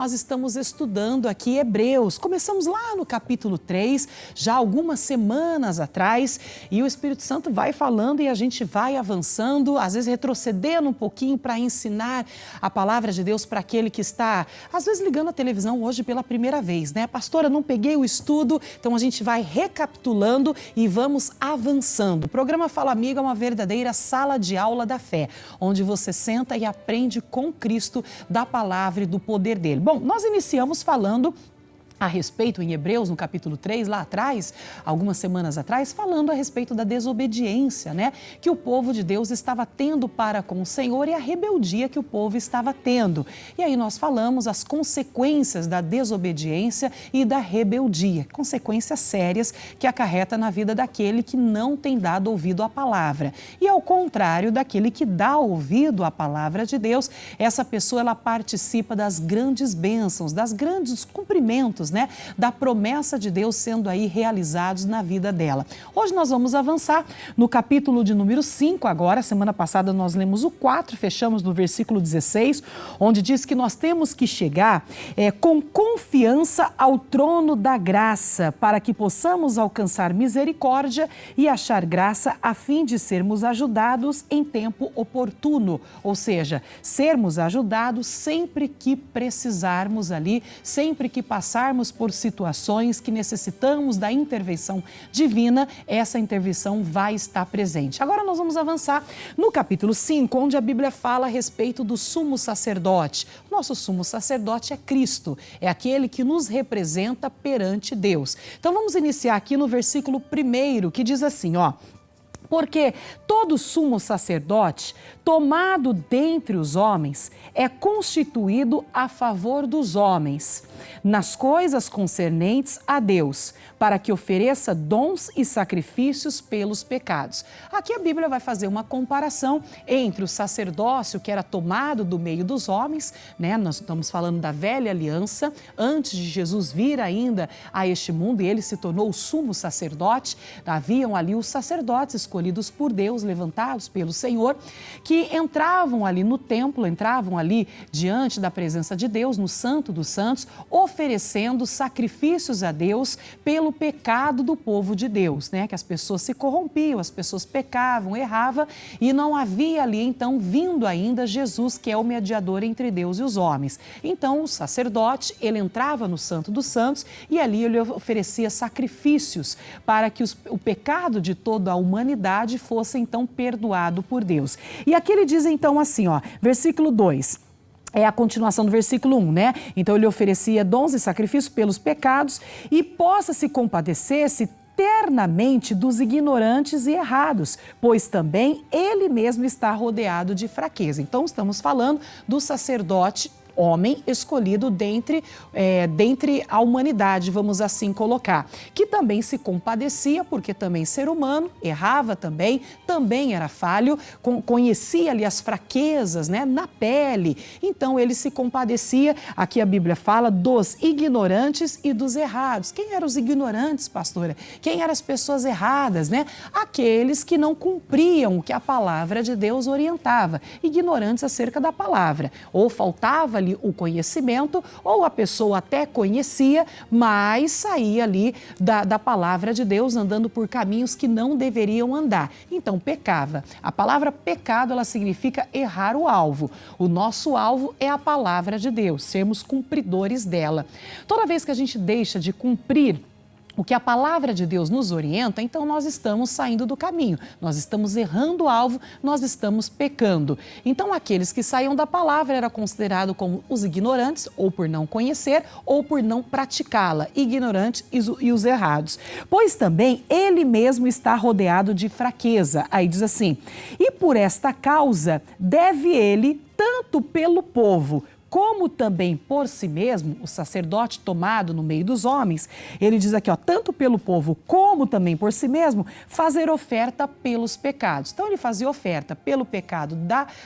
Nós estamos estudando aqui Hebreus. Começamos lá no capítulo 3, já algumas semanas atrás, e o Espírito Santo vai falando e a gente vai avançando, às vezes retrocedendo um pouquinho para ensinar a palavra de Deus para aquele que está, às vezes, ligando a televisão hoje pela primeira vez, né? Pastora, não peguei o estudo, então a gente vai recapitulando e vamos avançando. O programa Fala Amigo é uma verdadeira sala de aula da fé, onde você senta e aprende com Cristo da palavra e do poder dele. Bom, nós iniciamos falando a respeito em Hebreus, no capítulo 3, lá atrás, algumas semanas atrás, falando a respeito da desobediência, né? Que o povo de Deus estava tendo para com o Senhor e a rebeldia que o povo estava tendo. E aí nós falamos as consequências da desobediência e da rebeldia, consequências sérias que acarreta na vida daquele que não tem dado ouvido à palavra. E ao contrário daquele que dá ouvido à palavra de Deus, essa pessoa ela participa das grandes bênçãos, das grandes cumprimentos, né, da promessa de Deus sendo aí realizados na vida dela. Hoje nós vamos avançar no capítulo de número 5 agora. Semana passada nós lemos o 4, fechamos no versículo 16, onde diz que nós temos que chegar com confiança ao trono da graça, para que possamos alcançar misericórdia e achar graça a fim de sermos ajudados em tempo oportuno. Ou seja, sermos ajudados sempre que precisarmos ali, sempre que passarmos por situações que necessitamos da intervenção divina, essa intervenção vai estar presente. Agora nós vamos avançar no capítulo 5, onde a Bíblia fala a respeito do sumo sacerdote. Nosso sumo sacerdote é Cristo, é aquele que nos representa perante Deus. Então vamos iniciar aqui no versículo 1, que diz assim, ó: porque todo sumo sacerdote, tomado dentre os homens, é constituído a favor dos homens, nas coisas concernentes a Deus, para que ofereça dons e sacrifícios pelos pecados. Aqui a Bíblia vai fazer uma comparação entre o sacerdócio que era tomado do meio dos homens, né? Nós estamos falando da velha aliança, antes de Jesus vir ainda a este mundo, e ele se tornou o sumo sacerdote. Haviam ali os sacerdotes escolhidos por Deus, levantados pelo Senhor, que entravam ali no templo, entravam ali diante da presença de Deus, no Santo dos Santos, oferecendo sacrifícios a Deus pelo pecado do povo de Deus, né? Que as pessoas se corrompiam, as pessoas pecavam, erravam, e não havia ali então vindo ainda Jesus, que é o mediador entre Deus e os homens. Então o sacerdote, ele entrava no Santo dos Santos e ali ele oferecia sacrifícios para que o pecado de toda a humanidade fosse então perdoado por Deus. E aqui ele diz então assim, ó, versículo 2. É a continuação do versículo 1, né? Então ele oferecia dons e sacrifícios pelos pecados e possa se compadecer-se eternamente dos ignorantes e errados, pois também ele mesmo está rodeado de fraqueza. Então estamos falando do sacerdote homem escolhido dentre a humanidade, vamos assim colocar, que também se compadecia, porque também ser humano, errava também era falho, conhecia ali as fraquezas, né, na pele, então ele se compadecia, aqui a Bíblia fala dos ignorantes e dos errados. Quem eram os ignorantes, pastora? Quem eram as pessoas erradas, né? Aqueles que não cumpriam o que a palavra de Deus orientava, ignorantes acerca da palavra, ou faltava ali o conhecimento, ou a pessoa até conhecia, mas saía ali da palavra de Deus, andando por caminhos que não deveriam andar. Então, pecava. A palavra pecado, ela significa errar o alvo. O nosso alvo é a palavra de Deus, sermos cumpridores dela. Toda vez que a gente deixa de cumprir o que a palavra de Deus nos orienta, então nós estamos saindo do caminho, nós estamos errando o alvo, nós estamos pecando. Então aqueles que saíam da palavra eram considerados como os ignorantes, ou por não conhecer, ou por não praticá-la, ignorantes e os errados. Pois também ele mesmo está rodeado de fraqueza. Aí diz assim, e por esta causa deve ele, tanto pelo povo, como também por si mesmo, o sacerdote tomado no meio dos homens, ele diz aqui, ó, tanto pelo povo como também por si mesmo, fazer oferta pelos pecados. Então ele fazia oferta pelo pecado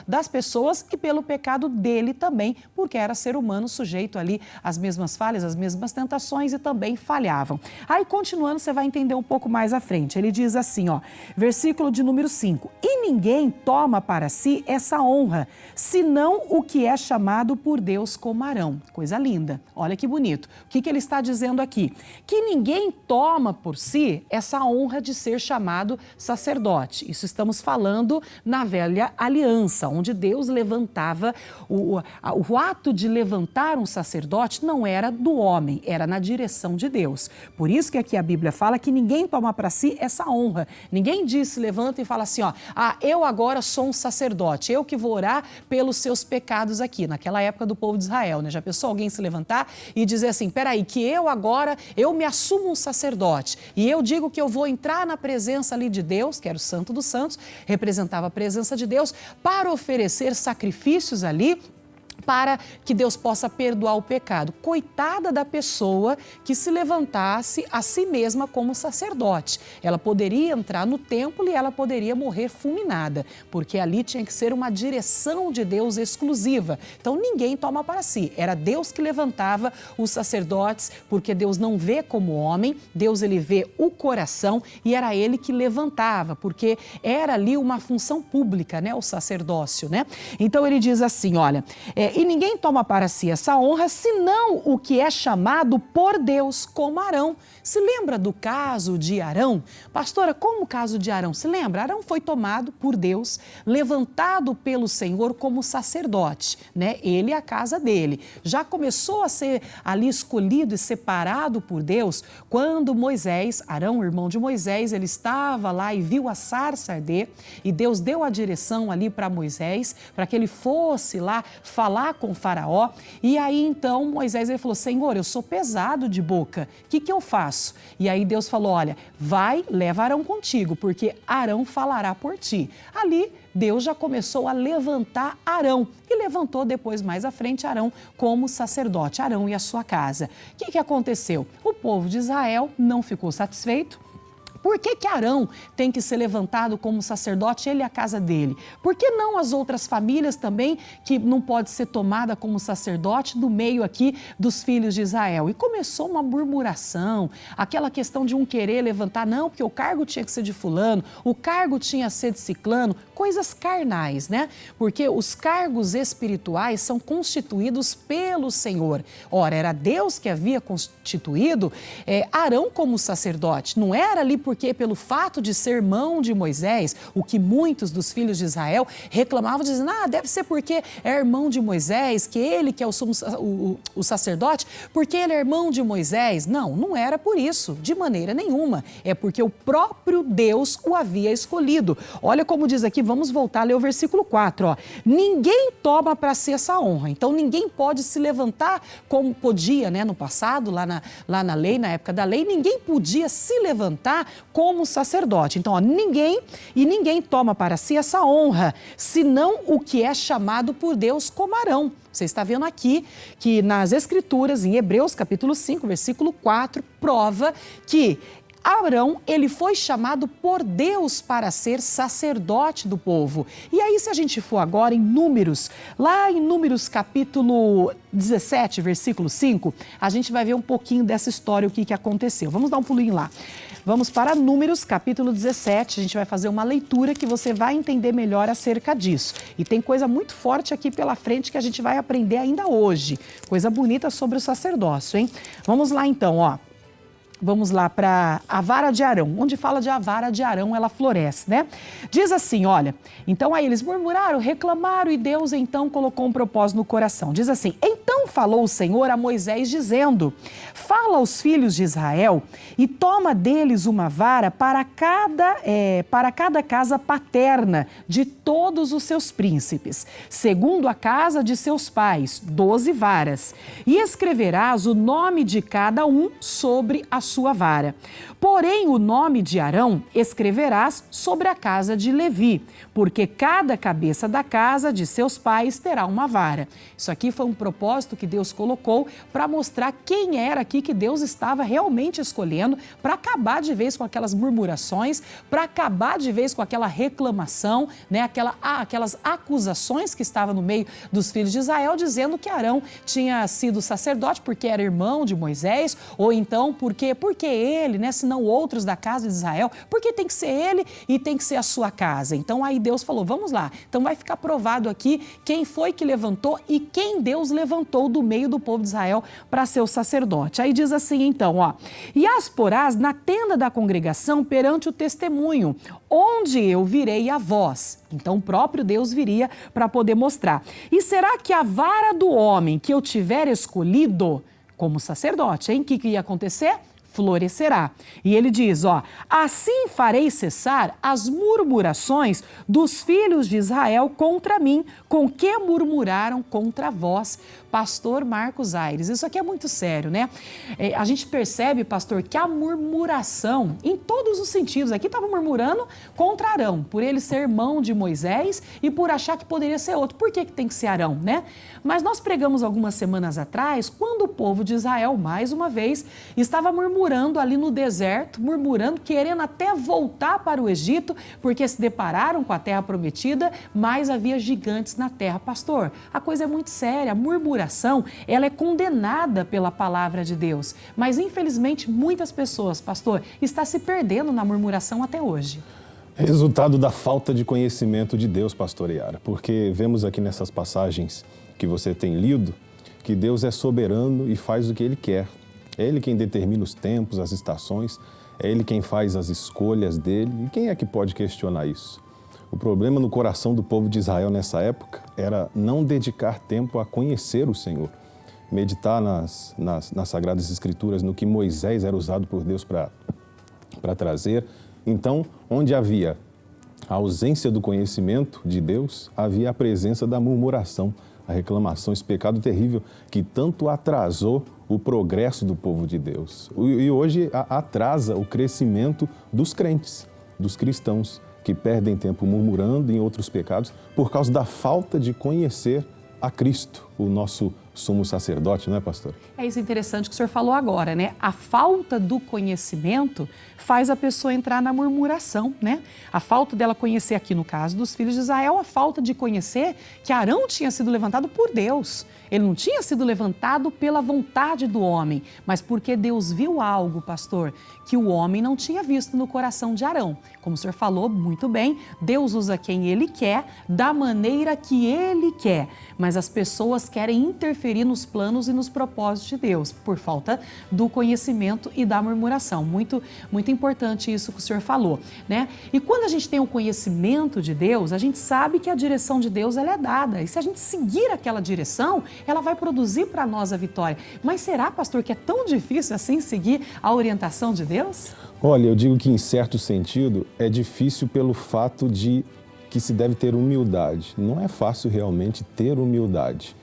das pessoas e pelo pecado dele também, porque era ser humano sujeito ali às mesmas falhas, às mesmas tentações e também falhavam. Aí continuando, você vai entender um pouco mais à frente. Ele diz assim, ó, versículo de número 5, e ninguém toma para si essa honra, senão o que é chamado por por Deus como Arão. Coisa linda, olha que bonito. O que ele está dizendo aqui? Que ninguém toma por si essa honra de ser chamado sacerdote. Isso estamos falando na velha aliança, onde Deus levantava, o ato de levantar um sacerdote não era do homem, era na direção de Deus. Por isso que aqui a Bíblia fala que ninguém toma para si essa honra. Ninguém diz, levanta e fala assim, ó, eu agora sou um sacerdote, eu que vou orar pelos seus pecados aqui. Naquela época do povo de Israel, né? Já pensou alguém se levantar e dizer assim, peraí, que eu me assumo um sacerdote e eu digo que eu vou entrar na presença ali de Deus, que era o Santo dos Santos, representava a presença de Deus, para oferecer sacrifícios ali, para que Deus possa perdoar o pecado. Coitada da pessoa que se levantasse a si mesma como sacerdote. Ela poderia entrar no templo e ela poderia morrer fulminada, porque ali tinha que ser uma direção de Deus exclusiva. Então ninguém toma para si. Era Deus que levantava os sacerdotes, porque Deus não vê como homem, Deus ele vê o coração e era ele que levantava, porque era ali uma função pública, né, o sacerdócio, né? Então ele diz assim, olha, e ninguém toma para si essa honra, senão o que é chamado por Deus, como Arão. Se lembra do caso de Arão? Pastora, como o caso de Arão? Se lembra? Arão foi tomado por Deus, levantado pelo Senhor como sacerdote, né? Ele e a casa dele. Já começou a ser ali escolhido e separado por Deus quando Moisés, Arão, irmão de Moisés, ele estava lá e viu a sarça arder e Deus deu a direção ali para Moisés, para que ele fosse lá falar com o faraó. E aí então Moisés ele falou, Senhor, eu sou pesado de boca, o que eu faço? E aí Deus falou, olha, vai, leva Arão contigo, porque Arão falará por ti. Ali Deus já começou a levantar Arão e levantou depois, mais à frente, Arão como sacerdote, Arão e a sua casa. O que aconteceu? O povo de Israel não ficou satisfeito. Por que Arão tem que ser levantado como sacerdote, ele e a casa dele? Por que não as outras famílias também, que não pode ser tomada como sacerdote do meio aqui dos filhos de Israel? E começou uma murmuração, aquela questão de um querer levantar, não, porque o cargo tinha que ser de fulano, o cargo tinha que ser de ciclano, coisas carnais, né? Porque os cargos espirituais são constituídos pelo Senhor. Ora, era Deus que havia constituído Arão como sacerdote, não era ali porque pelo fato de ser irmão de Moisés, o que muitos dos filhos de Israel reclamavam, dizendo, deve ser porque é irmão de Moisés, que ele que é o sacerdote, porque ele é irmão de Moisés. Não, não era por isso, de maneira nenhuma. É porque o próprio Deus o havia escolhido. Olha como diz aqui, vamos voltar a ler o versículo 4, ó. Ninguém toma para si essa honra, então ninguém pode se levantar como podia, né, no passado, lá na lei, na época da lei, ninguém podia se levantar como sacerdote. Então, ninguém toma para si essa honra, senão o que é chamado por Deus como Arão. Você está vendo aqui que nas Escrituras, em Hebreus capítulo 5, versículo 4, prova que Arão, ele foi chamado por Deus para ser sacerdote do povo. E aí, se a gente for agora em Números, lá em Números capítulo 17, versículo 5, a gente vai ver um pouquinho dessa história, o que aconteceu. Vamos dar um pulinho lá. Vamos para Números, capítulo 17, a gente vai fazer uma leitura que você vai entender melhor acerca disso. E tem coisa muito forte aqui pela frente que a gente vai aprender ainda hoje. Coisa bonita sobre o sacerdócio, hein? Vamos lá então, ó. Vamos lá para a vara de Arão. Onde fala de a vara de Arão, ela floresce, né? Diz assim, olha, então aí eles murmuraram, reclamaram e Deus então colocou um propósito no coração. Diz assim, então falou o Senhor a Moisés dizendo, fala aos filhos de Israel e toma deles uma vara para cada casa paterna de todos os seus príncipes, segundo a casa de seus pais, 12 varas. E escreverás o nome de cada um sobre a sua vara. Porém, o nome de Arão escreverás sobre a casa de Levi, porque cada cabeça da casa de seus pais terá uma vara. Isso aqui foi um propósito que Deus colocou para mostrar quem era aqui que Deus estava realmente escolhendo para acabar de vez com aquelas murmurações, para acabar de vez com aquela reclamação, né? Aquelas acusações que estavam no meio dos filhos de Israel, dizendo que Arão tinha sido sacerdote porque era irmão de Moisés, ou então porque quê? Por que ele, né? Se não outros da casa de Israel? Por que tem que ser ele e tem que ser a sua casa? Então aí Deus falou, vamos lá. Então vai ficar provado aqui quem foi que levantou e quem Deus levantou do meio do povo de Israel para ser o sacerdote. Aí diz assim então, ó, e as porás na tenda da congregação perante o testemunho, onde eu virei a vós. Então o próprio Deus viria para poder mostrar. E será que a vara do homem que eu tiver escolhido como sacerdote, hein? O que ia acontecer? Florescerá. E ele diz, ó, assim farei cessar as murmurações dos filhos de Israel contra mim, com que murmuraram contra vós, pastor Marcos Aires. Isso aqui é muito sério, né? A gente percebe, pastor, que a murmuração, em todos os sentidos, aqui estava murmurando contra Arão, por ele ser irmão de Moisés e por achar que poderia ser outro. Por que tem que ser Arão, né? Mas nós pregamos algumas semanas atrás, quando o povo de Israel, mais uma vez, estava murmurando ali no deserto, murmurando, querendo até voltar para o Egito, porque se depararam com a terra prometida, mas havia gigantes na terra. Pastor, a coisa é muito séria, a murmuração, ela é condenada pela palavra de Deus, mas infelizmente muitas pessoas, pastor, está se perdendo na murmuração até hoje. Resultado da falta de conhecimento de Deus, pastor Yara, porque vemos aqui nessas passagens que você tem lido, que Deus é soberano e faz o que Ele quer. É Ele quem determina os tempos, as estações, é Ele quem faz as escolhas dele. E quem é que pode questionar isso? O problema no coração do povo de Israel nessa época era não dedicar tempo a conhecer o Senhor, meditar nas Sagradas Escrituras, no que Moisés era usado por Deus para trazer. Então, onde havia a ausência do conhecimento de Deus, havia a presença da murmuração, a reclamação, esse pecado terrível que tanto atrasou o progresso do povo de Deus. E hoje atrasa o crescimento dos crentes, dos cristãos, que perdem tempo murmurando em outros pecados por causa da falta de conhecer a Cristo, o nosso sumo sacerdote, não é, pastor? É isso interessante que o senhor falou agora, né? A falta do conhecimento faz a pessoa entrar na murmuração, né? A falta dela conhecer aqui, no caso dos filhos de Israel, a falta de conhecer que Arão tinha sido levantado por Deus. Ele não tinha sido levantado pela vontade do homem, mas porque Deus viu algo, pastor, que o homem não tinha visto no coração de Arão. Como o senhor falou muito bem, Deus usa quem Ele quer, da maneira que Ele quer, mas as pessoas querem interferir nos planos e nos propósitos de Deus, por falta do conhecimento e da murmuração. Muito, muito importante isso que o senhor falou, né? E quando a gente tem o conhecimento de Deus, a gente sabe que a direção de Deus ela é dada. E se a gente seguir aquela direção, ela vai produzir para nós a vitória. Mas será, pastor, que é tão difícil assim seguir a orientação de Deus? Olha, eu digo que em certo sentido é difícil pelo fato de que se deve ter humildade. Não é fácil realmente ter humildade.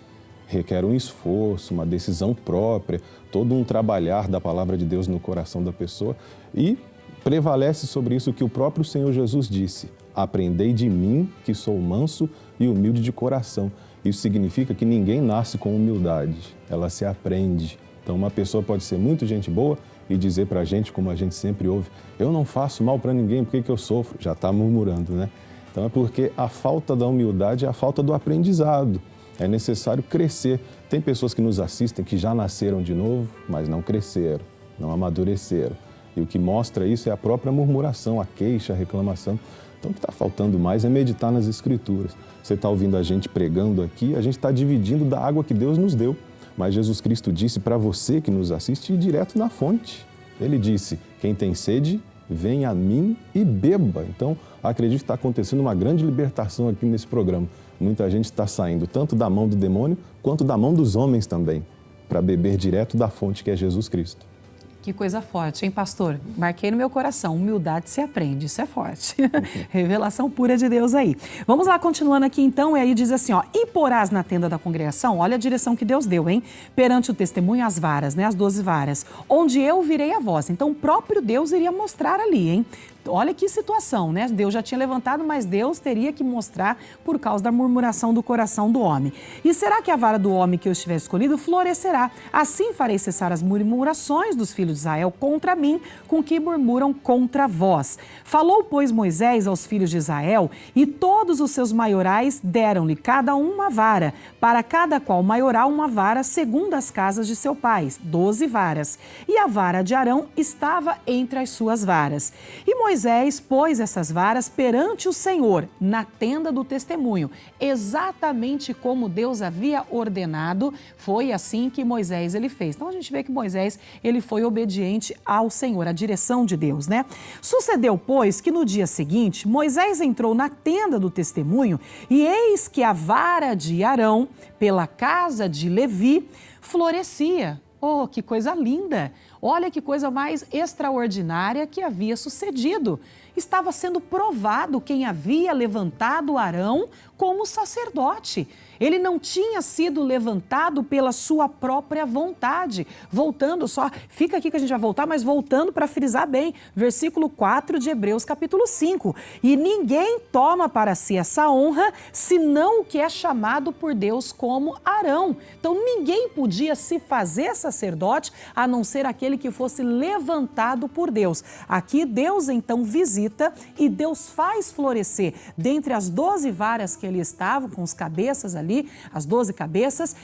Requer um esforço, uma decisão própria, todo um trabalhar da palavra de Deus no coração da pessoa e prevalece sobre isso o que o próprio Senhor Jesus disse: aprendei de mim, que sou manso e humilde de coração. Isso significa que ninguém nasce com humildade, ela se aprende. Então uma pessoa pode ser muito gente boa e dizer pra gente, como a gente sempre ouve, eu não faço mal para ninguém, por que eu sofro? Já está murmurando, né? Então é porque a falta da humildade é a falta do aprendizado. É necessário crescer. Tem pessoas que nos assistem que já nasceram de novo, mas não cresceram, não amadureceram. E o que mostra isso é a própria murmuração, a queixa, a reclamação. Então o que está faltando mais é meditar nas Escrituras. Você está ouvindo a gente pregando aqui, a gente está dividindo da água que Deus nos deu. Mas Jesus Cristo disse para você que nos assiste ir direto na fonte. Ele disse, quem tem sede, vem a mim e beba. Então, acredito que está acontecendo uma grande libertação aqui nesse programa. Muita gente está saindo tanto da mão do demônio, quanto da mão dos homens também, para beber direto da fonte que é Jesus Cristo. Que coisa forte, hein, pastor? Marquei no meu coração, humildade se aprende, isso é forte. Revelação pura de Deus aí. Vamos lá, continuando aqui então, e aí diz assim, ó, e porás na tenda da congregação, olha a direção que Deus deu, hein? Perante o testemunho as varas, né, as 12 varas, onde eu virei a voz. Então o próprio Deus iria mostrar ali, hein? Olha que situação, né? Deus já tinha levantado, mas Deus teria que mostrar por causa da murmuração do coração do homem. E será que a vara do homem que eu estiver escolhido florescerá? Assim farei cessar as murmurações dos filhos de Israel contra mim, com que murmuram contra vós. Falou, pois, Moisés aos filhos de Israel, e todos os seus maiorais deram-lhe cada um uma vara, para cada qual maioral uma vara, segundo as casas de seu pai, 12 varas. E a vara de Arão estava entre as suas varas. E Moisés pôs essas varas perante o Senhor, na tenda do testemunho. Exatamente como Deus havia ordenado, foi assim que Moisés ele fez. Então a gente vê que Moisés ele foi obediente ao Senhor, à direção de Deus, né? Sucedeu, pois, que no dia seguinte, Moisés entrou na tenda do testemunho e eis que a vara de Arão, pela casa de Levi, florescia. Oh, que coisa linda! Olha que coisa mais extraordinária que havia sucedido. Estava sendo provado quem havia levantado Arão como sacerdote. Ele não tinha sido levantado pela sua própria vontade. Voltando só, fica aqui que a gente vai voltar, mas voltando para frisar bem, versículo 4 de Hebreus capítulo 5. E ninguém toma para si essa honra, senão o que é chamado por Deus como Arão. Então ninguém podia se fazer sacerdote, a não ser aquele que fosse levantado por Deus. Aqui Deus então visita e Deus faz florescer dentre as 12 varas que ele estava, com os cabeças ali, as 12 cabeças,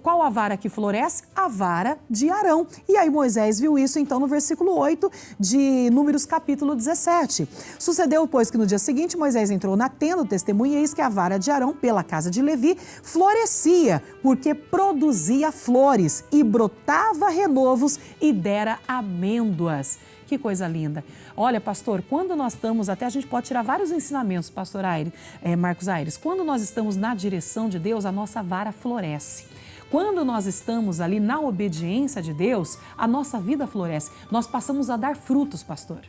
qual a vara que floresce? A vara de Arão. E aí Moisés viu isso então no versículo 8 de Números capítulo 17. Sucedeu, pois, que no dia seguinte Moisés entrou na tenda do testemunho e eis que a vara de Arão, pela casa de Levi, florescia, porque produzia flores e brotava renovos e dera amêndoas. Que coisa linda. Olha, pastor, quando nós estamos, até a gente pode tirar vários ensinamentos, pastor Marcos Aires, quando nós estamos na direção de Deus, a nossa vara floresce. Quando nós estamos ali na obediência de Deus, a nossa vida floresce. Nós passamos a dar frutos, pastor.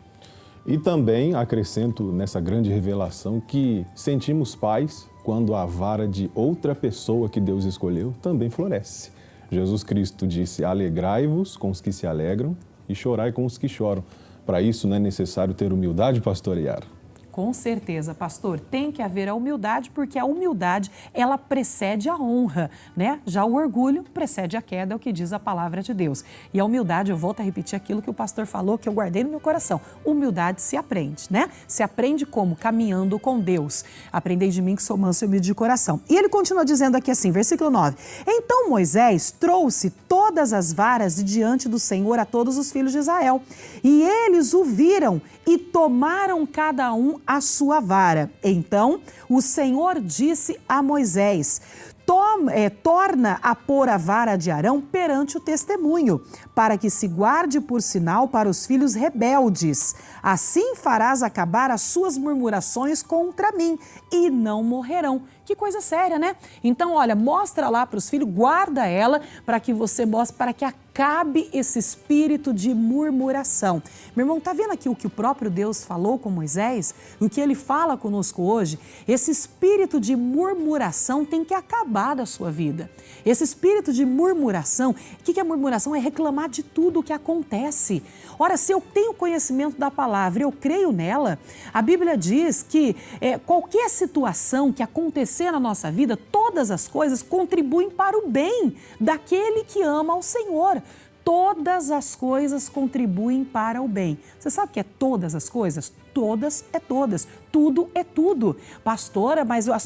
E também acrescento nessa grande revelação que sentimos paz quando a vara de outra pessoa que Deus escolheu também floresce. Jesus Cristo disse: alegrai-vos com os que se alegram e chorai com os que choram. Para isso não é necessário ter humildade, pastor Yara? Com certeza, pastor, tem que haver a humildade, porque a humildade, ela precede a honra, né? Já o orgulho precede a queda, é o que diz a palavra de Deus. E a humildade, eu volto a repetir aquilo que o pastor falou, que eu guardei no meu coração. Humildade se aprende, né? Se aprende como? Caminhando com Deus. Aprendei de mim que sou manso e humilde de coração. E ele continua dizendo aqui assim, versículo 9. Então Moisés trouxe todas as varas de diante do Senhor a todos os filhos de Israel. E eles o viram e tomaram cada um a sua vara. Então o Senhor disse a Moisés: torna a pôr a vara de Arão perante o testemunho, para que se guarde por sinal para os filhos rebeldes. Assim farás acabar as suas murmurações contra mim, e não morrerão. Que coisa séria, né? Então, olha, mostra lá para os filhos, guarda ela, para que você mostre, para que acabe esse espírito de murmuração. Meu irmão, tá vendo aqui o que o próprio Deus falou com Moisés? O que ele fala conosco hoje? Esse espírito de murmuração tem que acabar da sua vida. Esse espírito de murmuração, o que é murmuração? É reclamar de tudo o que acontece. Ora, se eu tenho conhecimento da palavra, eu creio nela, a Bíblia diz que qualquer situação que acontecer na nossa vida, todas as coisas contribuem para o bem daquele que ama ao Senhor. Todas as coisas contribuem para o bem. Você sabe o que é todas as coisas? Todas é todas. Tudo é tudo. Pastora, mas a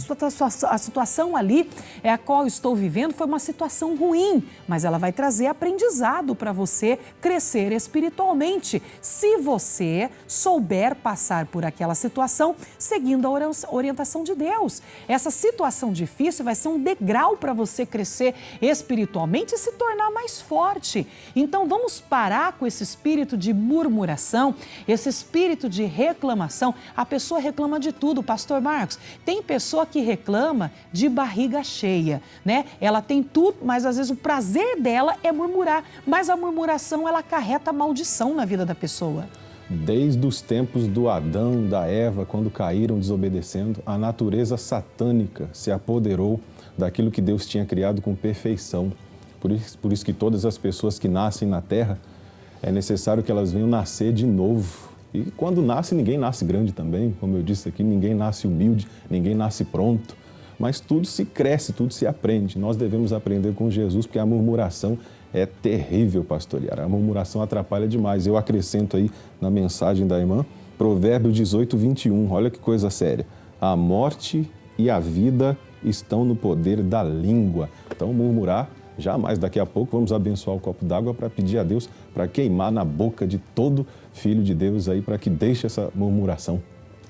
situação ali a qual eu estou vivendo foi uma situação ruim, mas ela vai trazer aprendizado para você crescer espiritualmente, se você souber passar por aquela situação seguindo a orientação de Deus. Essa situação difícil vai ser um degrau para você crescer espiritualmente e se tornar mais forte. Então vamos parar com esse espírito de murmuração, esse espírito de reclamação. A pessoa reclama de tudo, pastor Marcos. Tem pessoa que reclama de barriga cheia, né? Ela tem tudo, mas às vezes o prazer dela é murmurar. Mas a murmuração, ela acarreta maldição na vida da pessoa. Desde os tempos do Adão, da Eva, quando caíram desobedecendo, a natureza satânica se apoderou daquilo que Deus tinha criado com perfeição. Por isso que todas as pessoas que nascem na terra, é necessário que elas venham nascer de novo. E quando nasce, ninguém nasce grande também, como eu disse aqui, ninguém nasce humilde, ninguém nasce pronto, mas tudo se cresce, tudo se aprende. Nós devemos aprender com Jesus, porque a murmuração é terrível, pastor Yara. A murmuração atrapalha demais. Eu acrescento aí na mensagem da irmã, Provérbios 18, 21, olha que coisa séria. A morte e a vida estão no poder da língua. Então, murmurar, jamais. Daqui a pouco vamos abençoar o copo d'água para pedir a Deus para queimar na boca de todo filho de Deus aí, para que deixe essa murmuração.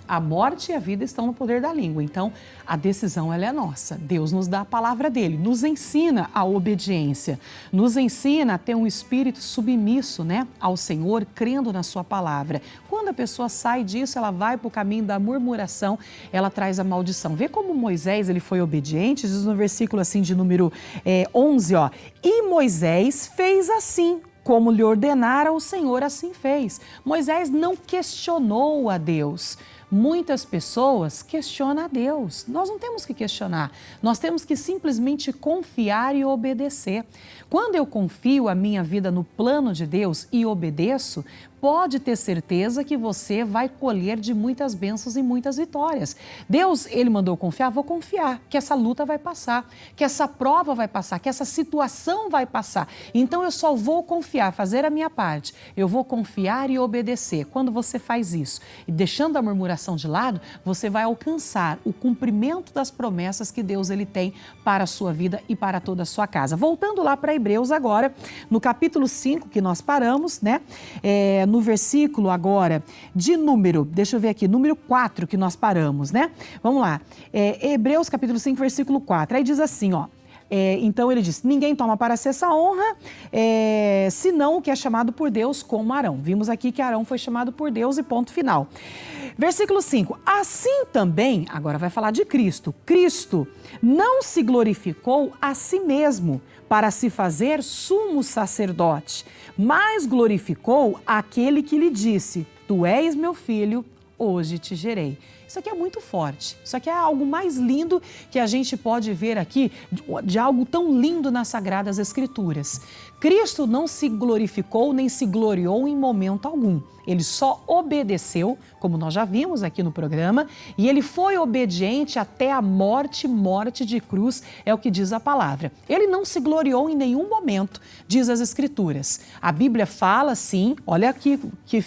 A morte e a vida estão no poder da língua, então a decisão ela é nossa. Deus nos dá a palavra dele, nos ensina a obediência, nos ensina a ter um espírito submisso, né, ao Senhor, crendo na sua palavra. Quando a pessoa sai disso, ela vai para o caminho da murmuração, ela traz a maldição. Vê como Moisés ele foi obediente, diz no versículo assim de número 11, ó, e Moisés fez assim, como lhe ordenara o Senhor, assim fez. Moisés não questionou a Deus. Muitas pessoas questionam a Deus. Nós não temos que questionar, nós temos que simplesmente confiar e obedecer. Quando eu confio a minha vida no plano de Deus e obedeço, pode ter certeza que você vai colher de muitas bênçãos e muitas vitórias. Deus, ele mandou confiar, vou confiar que essa luta vai passar, que essa prova vai passar, que essa situação vai passar. Então eu só vou confiar, fazer a minha parte. Eu vou confiar e obedecer. Quando você faz isso e deixando a murmuração de lado, você vai alcançar o cumprimento das promessas que Deus ele tem para a sua vida e para toda a sua casa. Voltando lá para Hebreus agora, no capítulo 5 que nós paramos, né? No versículo agora de número, deixa eu ver aqui, número 4 que nós paramos, né? Vamos lá, Hebreus capítulo 5, versículo 4, aí diz assim, ó, então ele diz, ninguém toma para si essa honra, senão o que é chamado por Deus como Arão. Vimos aqui que Arão foi chamado por Deus e ponto final. Versículo 5, assim também, agora vai falar de Cristo, Cristo não se glorificou a si mesmo para se fazer sumo sacerdote, mas glorificou aquele que lhe disse, tu és meu filho, hoje te gerei. Isso aqui é muito forte, isso aqui é algo mais lindo que a gente pode ver aqui, de algo tão lindo nas Sagradas Escrituras. Cristo não se glorificou nem se gloriou em momento algum. Ele só obedeceu, como nós já vimos aqui no programa, e ele foi obediente até a morte de cruz, é o que diz a palavra. Ele não se gloriou em nenhum momento, diz as Escrituras. A Bíblia fala assim, olha aqui, que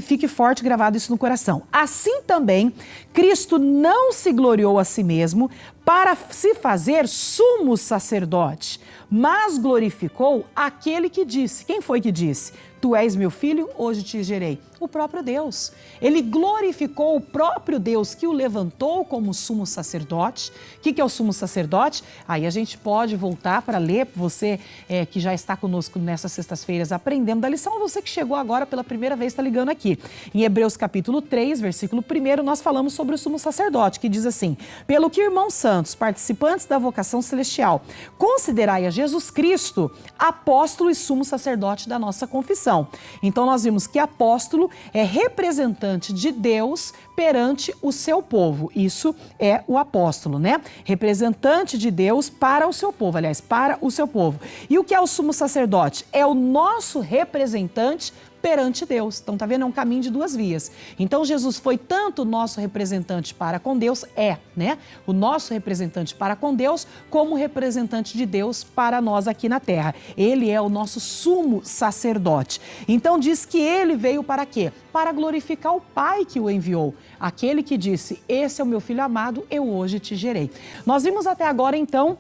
fique forte gravado isso no coração. Assim também, Cristo não se gloriou a si mesmo para se fazer sumo sacerdote, mas glorificou aquele que disse. Quem foi que disse? Tu és meu filho, hoje te gerei. O próprio Deus. Ele glorificou o próprio Deus que o levantou como sumo sacerdote. O que é o sumo sacerdote? Aí a gente pode voltar para ler, você que já está conosco nessas sextas-feiras aprendendo da lição, você que chegou agora pela primeira vez está ligando aqui. Em Hebreus capítulo 3, versículo 1, nós falamos sobre o sumo sacerdote, que diz assim, pelo que irmãos santos, participantes da vocação celestial, considerai a Jesus Cristo apóstolo e sumo sacerdote da nossa confissão. Então nós vimos que apóstolo é representante de Deus perante o seu povo. Isso é o apóstolo, né? Representante de Deus para o seu povo, aliás, para o seu povo. E o que é o sumo sacerdote? É o nosso representante perante Deus. Então, tá vendo? É um caminho de duas vias. Então, Jesus foi tanto o nosso representante para com Deus, né? O nosso representante para com Deus, como representante de Deus para nós aqui na terra. Ele é o nosso sumo sacerdote. Então, diz que ele veio para quê? Para glorificar o Pai que o enviou. Aquele que disse, esse é o meu filho amado, eu hoje te gerei. Nós vimos até agora, então,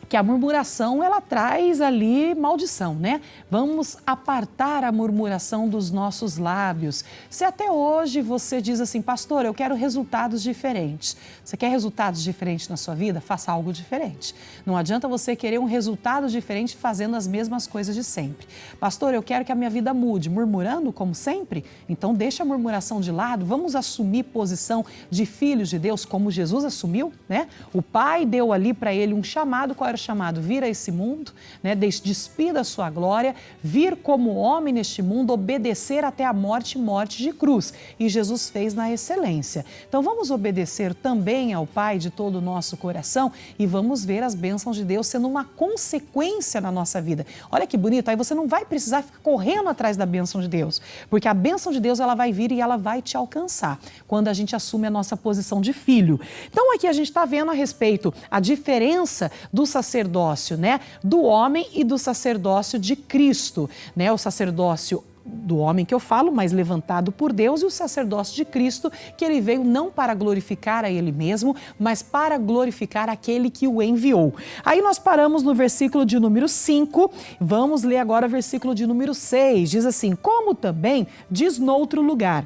que a murmuração, ela traz ali maldição, né? Vamos apartar a murmuração dos nossos lábios. Se até hoje você diz assim, pastor, eu quero resultados diferentes. Você quer resultados diferentes na sua vida? Faça algo diferente. Não adianta você querer um resultado diferente fazendo as mesmas coisas de sempre. Pastor, eu quero que a minha vida mude, murmurando como sempre? Então deixa a murmuração de lado, vamos assumir posição de filhos de Deus como Jesus assumiu, né? O Pai deu ali para ele um chamado, qual era o chamado vir a esse mundo, né, despir da sua glória, vir como homem neste mundo, obedecer até a morte de cruz. E Jesus fez na excelência. Então vamos obedecer também ao Pai de todo o nosso coração e vamos ver as bênçãos de Deus sendo uma consequência na nossa vida. Olha que bonito, aí você não vai precisar ficar correndo atrás da bênção de Deus, porque a bênção de Deus ela vai vir e ela vai te alcançar quando a gente assume a nossa posição de filho. Então aqui a gente está vendo a respeito a diferença do sacerdócio, né, do homem e do sacerdócio de Cristo, né, o sacerdócio do homem que eu falo, mas levantado por Deus, e o sacerdócio de Cristo, que ele veio não para glorificar a ele mesmo, mas para glorificar aquele que o enviou. Aí nós paramos no versículo de número 5, vamos ler agora o versículo de número 6, diz assim: como também diz noutro lugar,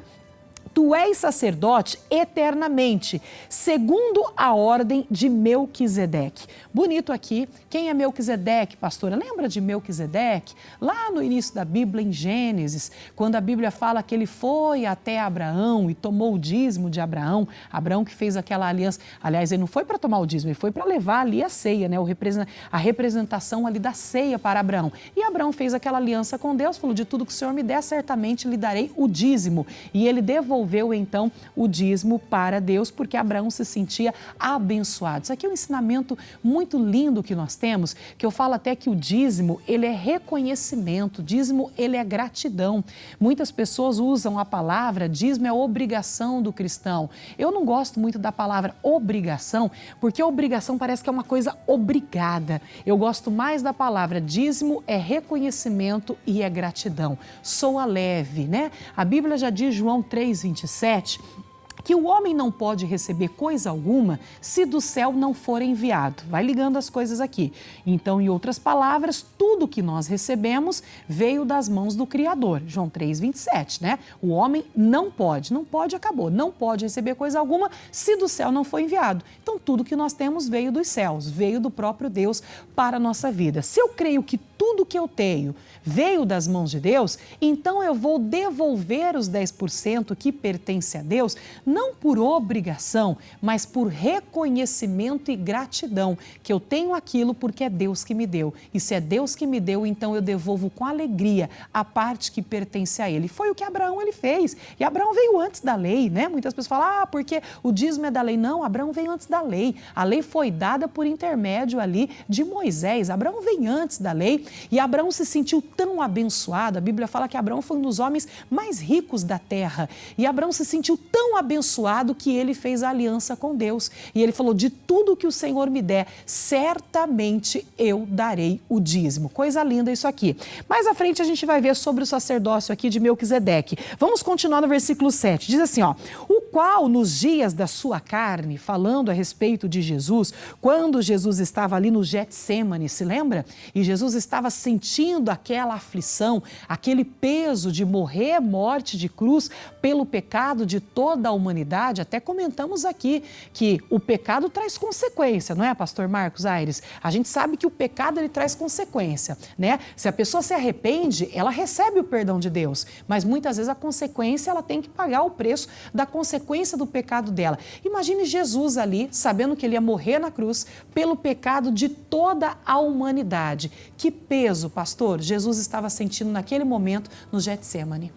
tu és sacerdote eternamente, segundo a ordem de Melquisedeque. Bonito aqui. Quem é Melquisedeque, pastora? Lembra de Melquisedeque? Lá no início da Bíblia, em Gênesis, quando a Bíblia fala que ele foi até Abraão e tomou o dízimo de Abraão, Abraão que fez aquela aliança. Aliás, ele não foi para tomar o dízimo, ele foi para levar ali a ceia, né? A representação ali da ceia para Abraão. E Abraão fez aquela aliança com Deus, falou: de tudo que o Senhor me der, certamente lhe darei o dízimo. E ele devolveu então o dízimo para Deus, porque Abraão se sentia abençoado. Isso aqui é um ensinamento muito lindo que nós temos, que eu falo até que o dízimo, ele é reconhecimento, dízimo, ele é gratidão. Muitas pessoas usam a palavra dízimo é obrigação do cristão. Eu não gosto muito da palavra obrigação, porque obrigação parece que é uma coisa obrigada. Eu gosto mais da palavra dízimo é reconhecimento e é gratidão. Soa leve, né? A Bíblia já diz, João 3:27, que o homem não pode receber coisa alguma se do céu não for enviado. Vai ligando as coisas aqui. Então, em outras palavras, tudo que nós recebemos veio das mãos do Criador. João 3:27, né? O homem não pode, acabou. Não pode receber coisa alguma se do céu não for enviado. Então, tudo que nós temos veio dos céus, veio do próprio Deus para a nossa vida. Se eu creio que tudo que eu tenho veio das mãos de Deus, então eu vou devolver os 10% que pertence a Deus, não por obrigação, mas por reconhecimento e gratidão, que eu tenho aquilo porque é Deus que me deu. E se é Deus que me deu, então eu devolvo com alegria a parte que pertence a Ele. Foi o que Abraão ele fez. E Abraão veio antes da lei, né? Muitas pessoas falam, porque o dízimo é da lei. Não, Abraão veio antes da lei. A lei foi dada por intermédio ali de Moisés. Abraão veio antes da lei e Abraão se sentiu tão abençoado. A Bíblia fala que Abraão foi um dos homens mais ricos da terra. E Abraão se sentiu tão abençoado que ele fez a aliança com Deus. E ele falou, de tudo que o Senhor me der, certamente eu darei o dízimo. Coisa linda isso aqui. Mais à frente a gente vai ver sobre o sacerdócio aqui de Melquisedeque. Vamos continuar no versículo 7. Diz assim, o qual nos dias da sua carne, falando a respeito de Jesus, quando Jesus estava ali no Getsêmani, se lembra? E Jesus estava sentindo aquela aflição, aquele peso de morrer morte de cruz pelo pecado de toda a humanidade. Até comentamos aqui que o pecado traz consequência, não é, pastor Marcos Aires? A gente sabe que o pecado ele traz consequência, né? Se a pessoa se arrepende, ela recebe o perdão de Deus, mas muitas vezes a consequência, ela tem que pagar o preço da consequência do pecado dela. Imagine Jesus ali, sabendo que ele ia morrer na cruz pelo pecado de toda a humanidade. Que peso, pastor, Jesus estava sentindo naquele momento no Getsêmani.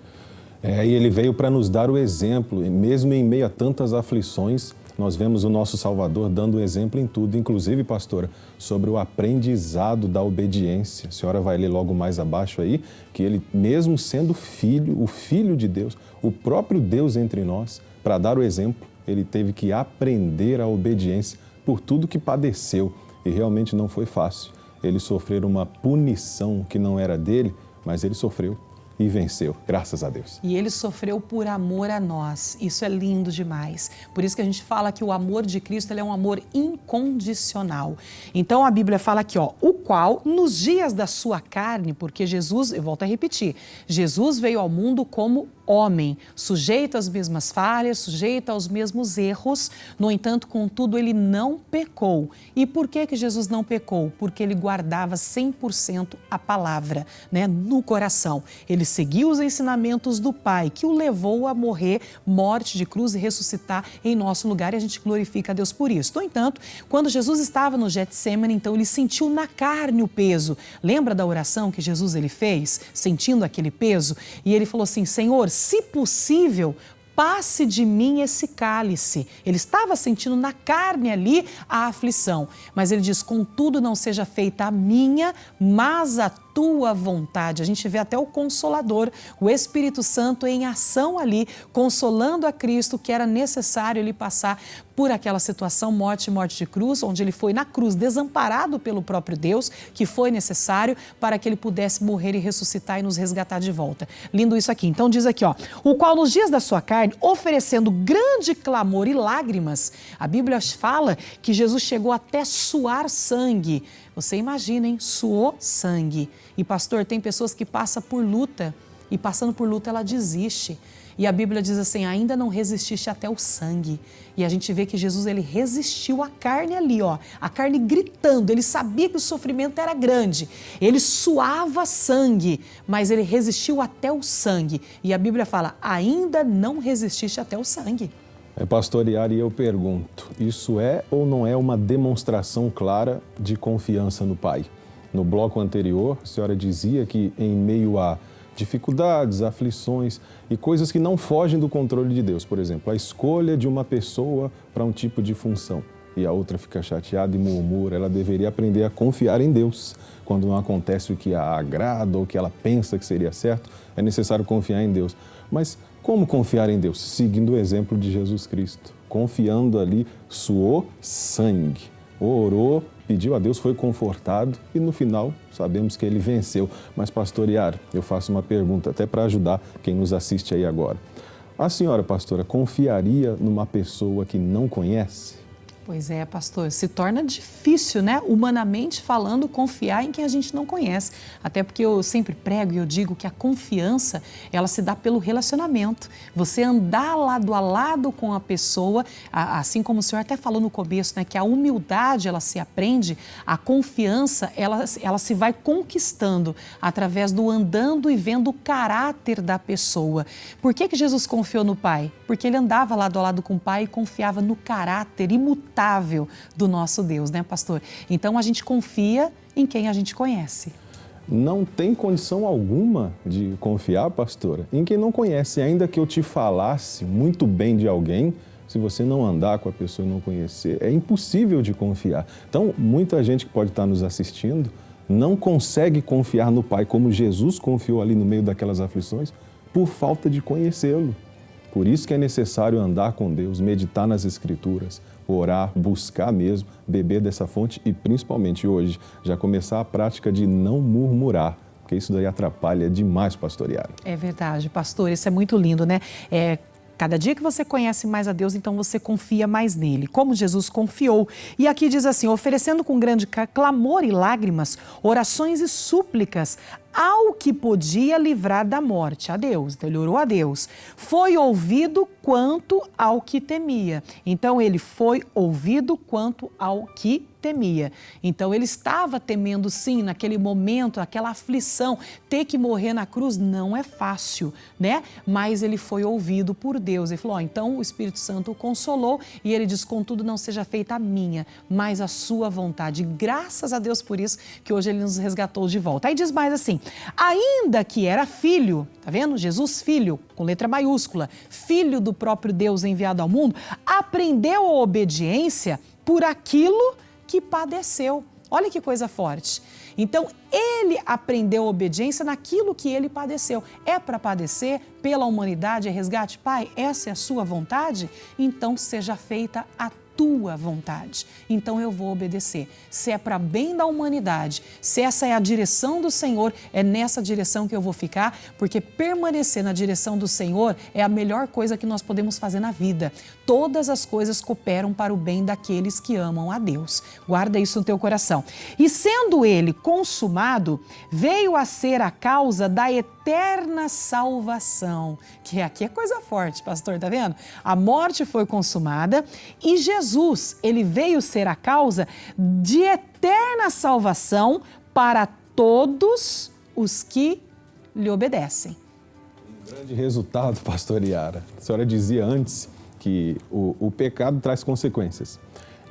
E ele veio para nos dar o exemplo, e mesmo em meio a tantas aflições, nós vemos o nosso Salvador dando o exemplo em tudo, inclusive, pastora, sobre o aprendizado da obediência. A senhora vai ler logo mais abaixo aí, que ele, mesmo sendo filho, o Filho de Deus, o próprio Deus entre nós, para dar o exemplo, ele teve que aprender a obediência por tudo que padeceu, e realmente não foi fácil. Ele sofreu uma punição que não era dele, mas ele sofreu e venceu, graças a Deus. E ele sofreu por amor a nós. Isso é lindo demais. Por isso que a gente fala que o amor de Cristo ele é um amor incondicional. Então a Bíblia fala aqui, o qual nos dias da sua carne, porque Jesus, eu volto a repetir, Jesus veio ao mundo como homem, sujeito às mesmas falhas, sujeito aos mesmos erros, no entanto, contudo, ele não pecou. E por que Jesus não pecou? Porque ele guardava 100% a palavra, né, no coração. Ele seguiu os ensinamentos do Pai, que o levou a morrer, morte de cruz e ressuscitar em nosso lugar, e a gente glorifica a Deus por isso. No entanto, quando Jesus estava no Getsêmani, então ele sentiu na carne o peso. Lembra da oração que Jesus ele fez, sentindo aquele peso? E ele falou assim: Senhor, se possível, passe de mim esse cálice. Ele estava sentindo na carne ali a aflição, mas ele diz: contudo não seja feita a minha, mas a tua vontade. A gente vê até o Consolador, o Espírito Santo em ação ali, consolando a Cristo, que era necessário ele passar por aquela situação, morte de cruz, onde ele foi na cruz desamparado pelo próprio Deus, que foi necessário para que ele pudesse morrer e ressuscitar e nos resgatar de volta. Lindo isso aqui. Então diz aqui, ó, o qual nos dias da sua carne, oferecendo grande clamor e lágrimas, a Bíblia fala que Jesus chegou até suar sangue. Você imagina, hein? Suou sangue. E pastor, tem pessoas que passam por luta e passando por luta ela desiste. E a Bíblia diz assim: ainda não resististe até o sangue. E a gente vê que Jesus, ele resistiu à carne ali, ó, a carne gritando. Ele sabia que o sofrimento era grande. Ele suava sangue, mas ele resistiu até o sangue. E a Bíblia fala: ainda não resististe até o sangue. Pastorear, e eu pergunto, isso é ou não é uma demonstração clara de confiança no Pai? No bloco anterior, a senhora dizia que em meio a dificuldades, aflições e coisas que não fogem do controle de Deus, por exemplo, a escolha de uma pessoa para um tipo de função e a outra fica chateada e murmura, ela deveria aprender a confiar em Deus. Quando não acontece o que a agrada ou que ela pensa que seria certo, é necessário confiar em Deus. Mas como confiar em Deus? Seguindo o exemplo de Jesus Cristo. Confiando ali, suou sangue, orou, pediu a Deus, foi confortado e no final sabemos que ele venceu. Mas, pastor Iara, eu faço uma pergunta até para ajudar quem nos assiste aí agora. A senhora, pastora, confiaria numa pessoa que não conhece? Pois é, pastor, se torna difícil, né, humanamente falando, confiar em quem a gente não conhece. Até porque eu sempre prego e eu digo que a confiança, ela se dá pelo relacionamento. Você andar lado a lado com a pessoa, assim como o senhor até falou no começo, né, que a humildade, ela se aprende, a confiança, ela se vai conquistando através do andando e vendo o caráter da pessoa. Por que Jesus confiou no Pai? Porque ele andava lado a lado com o Pai e confiava no caráter imutável do nosso Deus, né, pastor? Então a gente confia em quem a gente conhece. Não tem condição alguma de confiar, pastora, em quem não conhece. Ainda que eu te falasse muito bem de alguém, se você não andar com a pessoa e não conhecer, é impossível de confiar. Então, muita gente que pode estar nos assistindo não consegue confiar no Pai como Jesus confiou ali no meio daquelas aflições por falta de conhecê-lo. Por isso que é necessário andar com Deus, meditar nas Escrituras, orar, buscar mesmo, beber dessa fonte e, principalmente hoje, já começar a prática de não murmurar, porque isso daí atrapalha demais, pastor Iara. É verdade, pastor, isso é muito lindo, né? Cada dia que você conhece mais a Deus, então você confia mais nele, como Jesus confiou. E aqui diz assim, oferecendo com grande clamor e lágrimas, orações e súplicas ao que podia livrar da morte, a Deus. Então ele orou a Deus. Foi ouvido quanto ao que temia. Então ele foi ouvido quanto ao que temia. Então ele estava temendo sim, naquele momento, aquela aflição, ter que morrer na cruz não é fácil, né? Mas ele foi ouvido por Deus. Ele falou, então o Espírito Santo o consolou e ele diz, contudo não seja feita a minha, mas a sua vontade. Graças a Deus por isso que hoje ele nos resgatou de volta. Aí diz mais assim, ainda que era filho, tá vendo? Jesus filho, com letra maiúscula, filho do próprio Deus enviado ao mundo, aprendeu a obediência por aquilo que padeceu. Olha que coisa forte. Então, ele aprendeu a obediência naquilo que ele padeceu. É para padecer pela humanidade, é resgate? Pai, essa é a sua vontade? Então, seja feita a tua vontade. Então eu vou obedecer. Se é para bem da humanidade, se essa é a direção do Senhor, é nessa direção que eu vou ficar, porque permanecer na direção do Senhor é a melhor coisa que nós podemos fazer na vida. Todas as coisas cooperam para o bem daqueles que amam a Deus. Guarda isso no teu coração. E sendo ele consumado, veio a ser a causa da eterna salvação. Que aqui é coisa forte, pastor, tá vendo? A morte foi consumada e Jesus, ele veio ser a causa de eterna salvação para todos os que lhe obedecem. Um grande resultado, pastor Yara. A senhora dizia antes que o pecado traz consequências.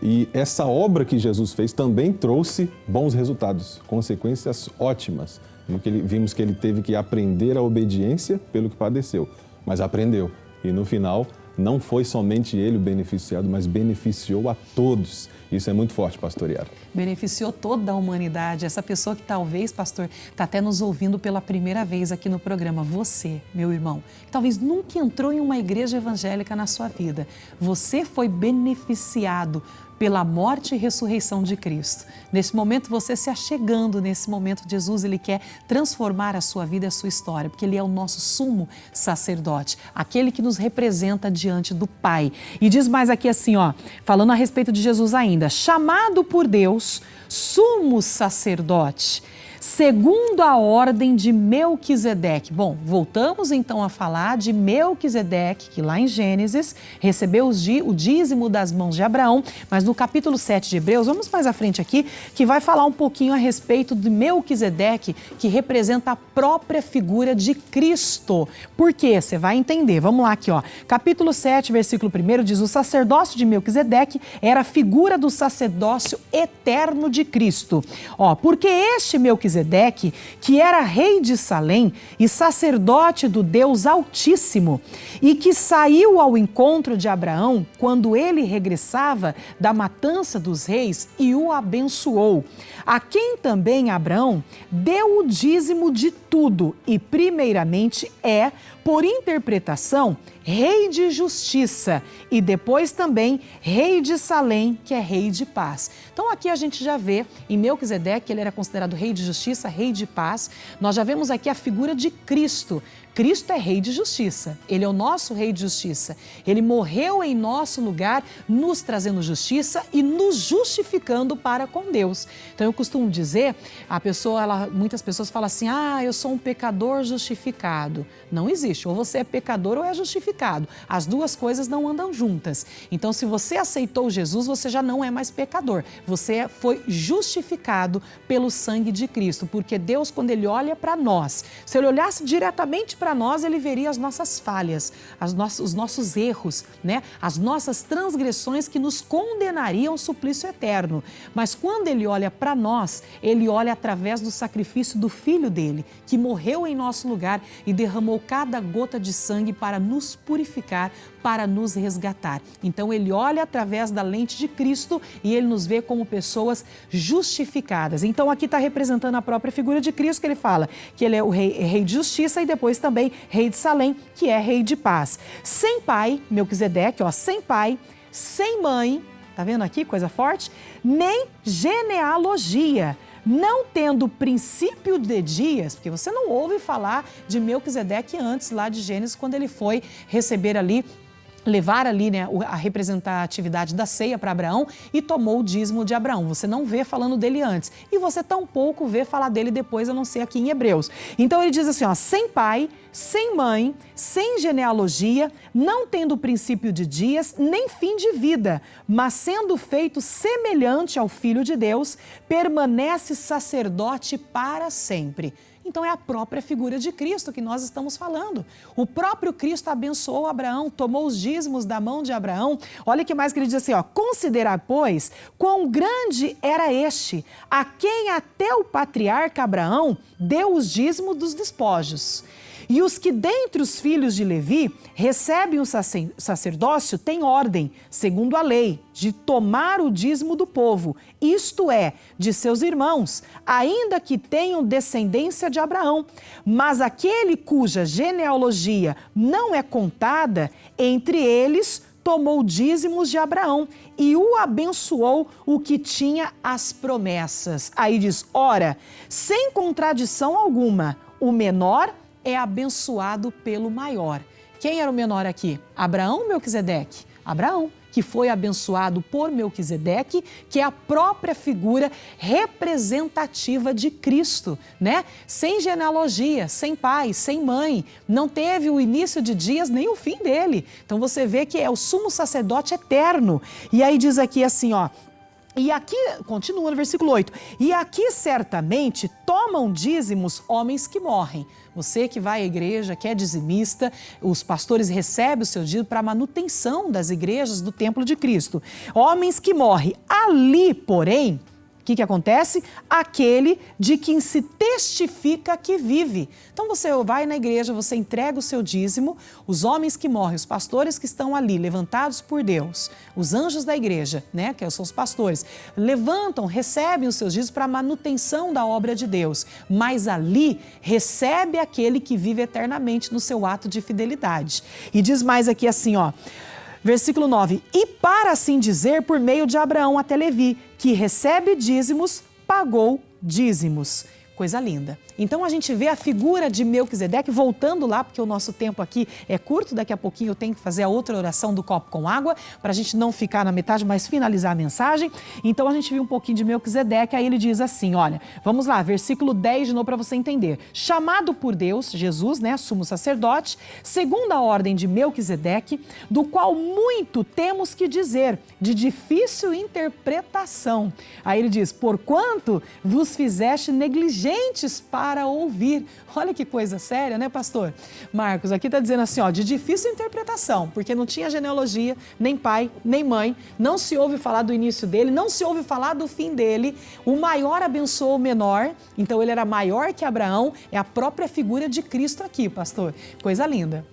E essa obra que Jesus fez também trouxe bons resultados, consequências ótimas. Vimos que ele teve que aprender a obediência pelo que padeceu, mas aprendeu. E no final, não foi somente ele o beneficiado, mas beneficiou a todos. Isso é muito forte, pastor Yara. Beneficiou toda a humanidade. Essa pessoa que talvez, pastor, está até nos ouvindo pela primeira vez aqui no programa. Você, meu irmão, que talvez nunca entrou em uma igreja evangélica na sua vida. Você foi beneficiado pela morte e ressurreição de Cristo. Nesse momento, você se achegando, nesse momento, Jesus, ele quer transformar a sua vida e a sua história, porque ele é o nosso sumo sacerdote, aquele que nos representa diante do Pai. E diz mais aqui assim, ó, falando a respeito de Jesus ainda, chamado por Deus, sumo sacerdote, segundo a ordem de Melquisedeque. Bom, voltamos então a falar de Melquisedeque, que lá em Gênesis recebeu o dízimo das mãos de Abraão, mas no capítulo 7 de Hebreus, vamos mais à frente aqui, que vai falar um pouquinho a respeito de Melquisedeque, que representa a própria figura de Cristo. Por quê? Você vai entender. Vamos lá aqui, ó. Capítulo 7, versículo 1 diz: o sacerdócio de Melquisedeque era a figura do sacerdócio eterno de Cristo. Ó, porque este Melquisedeque, que era rei de Salém e sacerdote do Deus Altíssimo, e que saiu ao encontro de Abraão quando ele regressava da matança dos reis e o abençoou, a quem também Abraão deu o dízimo de tudo e primeiramente é, por interpretação, rei de justiça e depois também rei de Salém, que é rei de paz. Então aqui a gente já vê em Melquisedeque que ele era considerado rei de justiça, rei de paz. Nós já vemos aqui a figura de Cristo. Cristo é rei de justiça, ele é o nosso rei de justiça. Ele morreu em nosso lugar, nos trazendo justiça e nos justificando para com Deus. Então eu costumo dizer, muitas pessoas falam assim, eu sou um pecador justificado. Não existe, ou você é pecador ou é justificado. As duas coisas não andam juntas. Então se você aceitou Jesus, você já não é mais pecador. Você foi justificado pelo sangue de Cristo, porque Deus, quando ele olha para nós, se ele olhasse diretamente para nós, ele veria as nossas falhas, os nossos erros, né? As nossas transgressões que nos condenariam ao suplício eterno. Mas quando ele olha para nós, ele olha através do sacrifício do Filho dele, que morreu em nosso lugar e derramou cada gota de sangue para nos purificar, para nos resgatar. Então ele olha através da lente de Cristo e ele nos vê como pessoas justificadas. Então aqui está representando a própria figura de Cristo, que ele fala que ele é o rei de justiça e depois também rei de Salém, que é rei de paz. Sem pai, Melquisedeque, sem pai, sem mãe, tá vendo aqui, coisa forte? Nem genealogia, não tendo princípio de dias, porque você não ouve falar de Melquisedeque antes, lá de Gênesis, quando ele foi levar ali, né, a representatividade da ceia para Abraão e tomou o dízimo de Abraão. Você não vê falando dele antes e você tampouco vê falar dele depois, a não ser aqui em Hebreus. Então ele diz assim, sem pai, sem mãe, sem genealogia, não tendo princípio de dias, nem fim de vida, mas sendo feito semelhante ao Filho de Deus, permanece sacerdote para sempre. Então é a própria figura de Cristo que nós estamos falando. O próprio Cristo abençoou Abraão, tomou os dízimos da mão de Abraão. Olha o que mais que ele diz assim, considerar, pois, quão grande era este, a quem até o patriarca Abraão deu os dízimos dos despojos. E os que dentre os filhos de Levi recebem o sacerdócio têm ordem, segundo a lei, de tomar o dízimo do povo, isto é, de seus irmãos, ainda que tenham descendência de Abraão. Mas aquele cuja genealogia não é contada, entre eles tomou dízimos de Abraão e o abençoou o que tinha as promessas. Aí diz, ora, sem contradição alguma, o menor é abençoado pelo maior. Quem era o menor aqui? Abraão ou Melquisedeque? Abraão, que foi abençoado por Melquisedeque, que é a própria figura representativa de Cristo, né? Sem genealogia, sem pai, sem mãe, não teve o início de dias nem o fim dele. Então você vê que é o sumo sacerdote eterno. E aí diz aqui assim, E aqui, continua no versículo 8, e aqui certamente tomam dízimos homens que morrem. Você que vai à igreja, que é dizimista, os pastores recebem o seu dízimo para a manutenção das igrejas do templo de Cristo. Homens que morrem. Ali, porém, o que acontece? Aquele de quem se testifica que vive. Então você vai na igreja, você entrega o seu dízimo, os homens que morrem, os pastores que estão ali, levantados por Deus, os anjos da igreja, né, que são os pastores, levantam, recebem os seus dízimos para a manutenção da obra de Deus. Mas ali recebe aquele que vive eternamente no seu ato de fidelidade. E diz mais aqui assim, ó. Versículo 9, e para assim dizer, por meio de Abraão até Levi, que recebe dízimos, pagou dízimos. Coisa linda. Então a gente vê a figura de Melquisedeque, voltando lá, porque o nosso tempo aqui é curto, daqui a pouquinho eu tenho que fazer a outra oração do copo com água, para a gente não ficar na metade, mas finalizar a mensagem. Então a gente viu um pouquinho de Melquisedeque, aí ele diz assim, olha, vamos lá, versículo 10 de novo para você entender. Chamado por Deus, Jesus, né, sumo sacerdote, segundo a ordem de Melquisedeque, do qual muito temos que dizer, de difícil interpretação. Aí ele diz, porquanto vos fizeste negligentes para ouvir. Olha que coisa séria, né, pastor? Marcos, aqui está dizendo assim, ó, de difícil interpretação, porque não tinha genealogia, nem pai, nem mãe, não se ouve falar do início dele, não se ouve falar do fim dele, o maior abençoou o menor, então ele era maior que Abraão, é a própria figura de Cristo aqui, pastor. Coisa linda.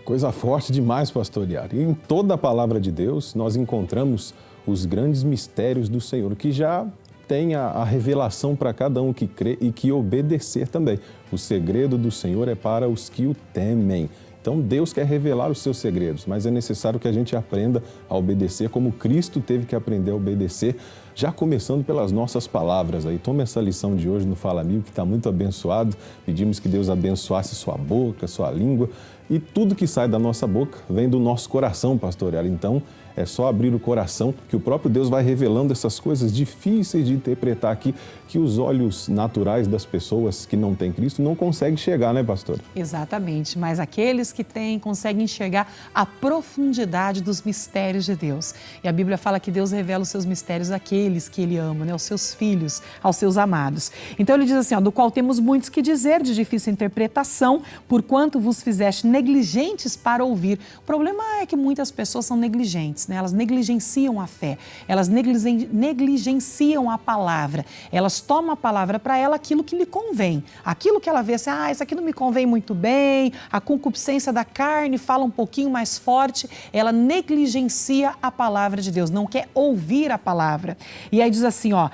Coisa forte demais, pastor Yara. E em toda a palavra de Deus, nós encontramos os grandes mistérios do Senhor, que já tem a revelação para cada um que crê e que obedecer também. O segredo do Senhor é para os que o temem. Então Deus quer revelar os seus segredos, mas é necessário que a gente aprenda a obedecer como Cristo teve que aprender a obedecer, já começando pelas nossas palavras. Aí toma essa lição de hoje no Fala Amigo, que está muito abençoado. Pedimos que Deus abençoasse sua boca, sua língua, e tudo que sai da nossa boca vem do nosso coração, pastor. Então é só abrir o coração que o próprio Deus vai revelando essas coisas difíceis de interpretar aqui, que os olhos naturais das pessoas que não têm Cristo não conseguem chegar, né, pastor? Exatamente, mas aqueles que têm conseguem enxergar a profundidade dos mistérios de Deus. E a Bíblia fala que Deus revela os seus mistérios àqueles que Ele ama, né, aos seus filhos, aos seus amados. Então ele diz assim, ó, do qual temos muitos que dizer, de difícil interpretação, porquanto vos fizeste negligentes para ouvir. O problema é que muitas pessoas são negligentes, né? Elas negligenciam a fé, elas negligenciam a palavra, elas tomam a palavra para ela aquilo que lhe convém, aquilo que ela vê assim, isso aqui não me convém muito bem, a concupiscência da carne fala um pouquinho mais forte, ela negligencia a palavra de Deus, não quer ouvir a palavra. E aí diz assim, ó,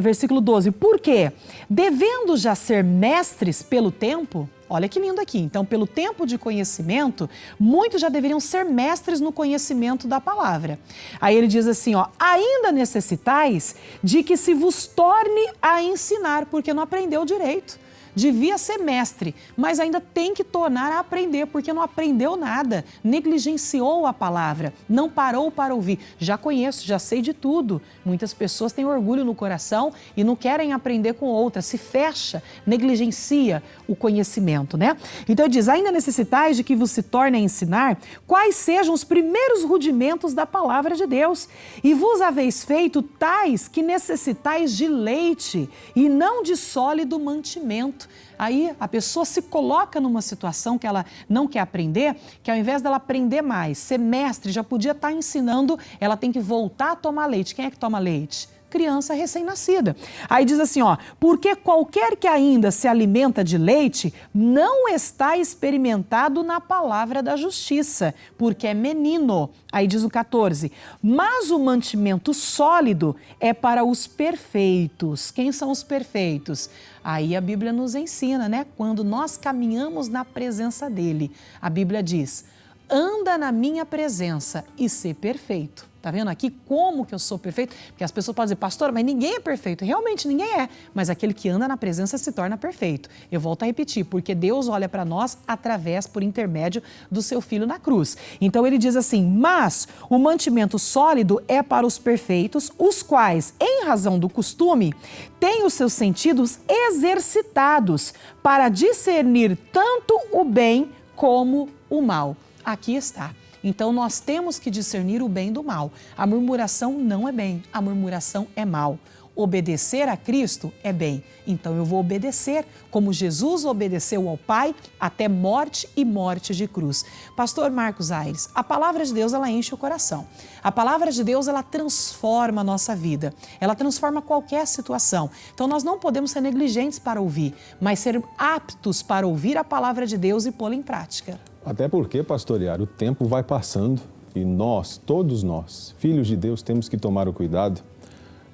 versículo 12, por quê? Devendo já ser mestres pelo tempo. Olha que lindo aqui. Então, pelo tempo de conhecimento, muitos já deveriam ser mestres no conhecimento da palavra. Aí ele diz assim, ó, ainda necessitais de que se vos torne a ensinar, porque não aprendeu direito. Devia ser mestre, mas ainda tem que tornar a aprender, porque não aprendeu nada, negligenciou a palavra, não parou para ouvir. Já conheço, já sei de tudo. Muitas pessoas têm orgulho no coração e não querem aprender com outras, se fecha, negligencia o conhecimento, né? Então ele diz, ainda necessitais de que vos se torne a ensinar quais sejam os primeiros rudimentos da palavra de Deus, e vos haveis feito tais que necessitais de leite e não de sólido mantimento. Aí a pessoa se coloca numa situação que ela não quer aprender, que ao invés dela aprender mais, ser mestre, já podia estar ensinando, ela tem que voltar a tomar leite. Quem é que toma leite? Criança recém-nascida. Aí diz assim, ó, porque qualquer que ainda se alimenta de leite não está experimentado na palavra da justiça, porque é menino. Aí diz o 14, mas o mantimento sólido é para os perfeitos. Quem são os perfeitos? Aí a Bíblia nos ensina, né? Quando nós caminhamos na presença dele, a Bíblia diz, anda na minha presença e ser perfeito. Tá vendo aqui como que eu sou perfeito? Porque as pessoas podem dizer, pastor, mas ninguém é perfeito. Realmente ninguém é, mas aquele que anda na presença se torna perfeito. Eu volto a repetir, porque Deus olha para nós através, por intermédio do seu Filho na cruz. Então ele diz assim, mas o mantimento sólido é para os perfeitos, os quais, em razão do costume, têm os seus sentidos exercitados para discernir tanto o bem como o mal. Aqui está. Então nós temos que discernir o bem do mal. A murmuração não é bem, a murmuração é mal. Obedecer a Cristo é bem, então eu vou obedecer, como Jesus obedeceu ao Pai até morte e morte de cruz. Pastor Marcos Aires, a palavra de Deus, ela enche o coração. A palavra de Deus, ela transforma a nossa vida, ela transforma qualquer situação. Então nós não podemos ser negligentes para ouvir, mas ser aptos para ouvir a palavra de Deus e pô-la em prática. Até porque, pastor Yara, o tempo vai passando e nós, todos nós, filhos de Deus, temos que tomar o cuidado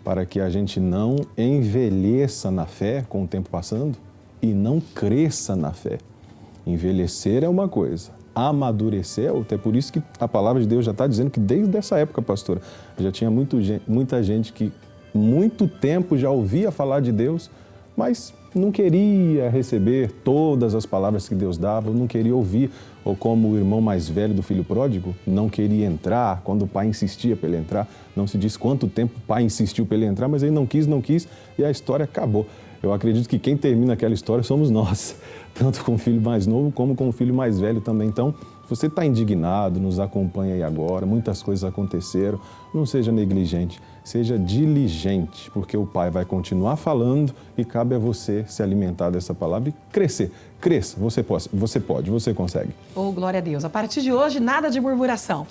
para que a gente não envelheça na fé com o tempo passando e não cresça na fé. Envelhecer é uma coisa, amadurecer é outra. É por isso que a palavra de Deus já está dizendo que desde essa época, pastora, já tinha muita gente que muito tempo já ouvia falar de Deus, mas não queria receber todas as palavras que Deus dava, não queria ouvir, ou como o irmão mais velho do filho pródigo, não queria entrar, quando o pai insistia para ele entrar, não se diz quanto tempo o pai insistiu para ele entrar, mas ele não quis, e a história acabou. Eu acredito que quem termina aquela história somos nós, tanto com o filho mais novo como com o filho mais velho também. Então, se você está indignado, nos acompanha aí agora, muitas coisas aconteceram, não seja negligente, seja diligente, porque o Pai vai continuar falando e cabe a você se alimentar dessa palavra e crescer. Cresça, você pode, você consegue. Oh, glória a Deus. A partir de hoje, nada de murmuração.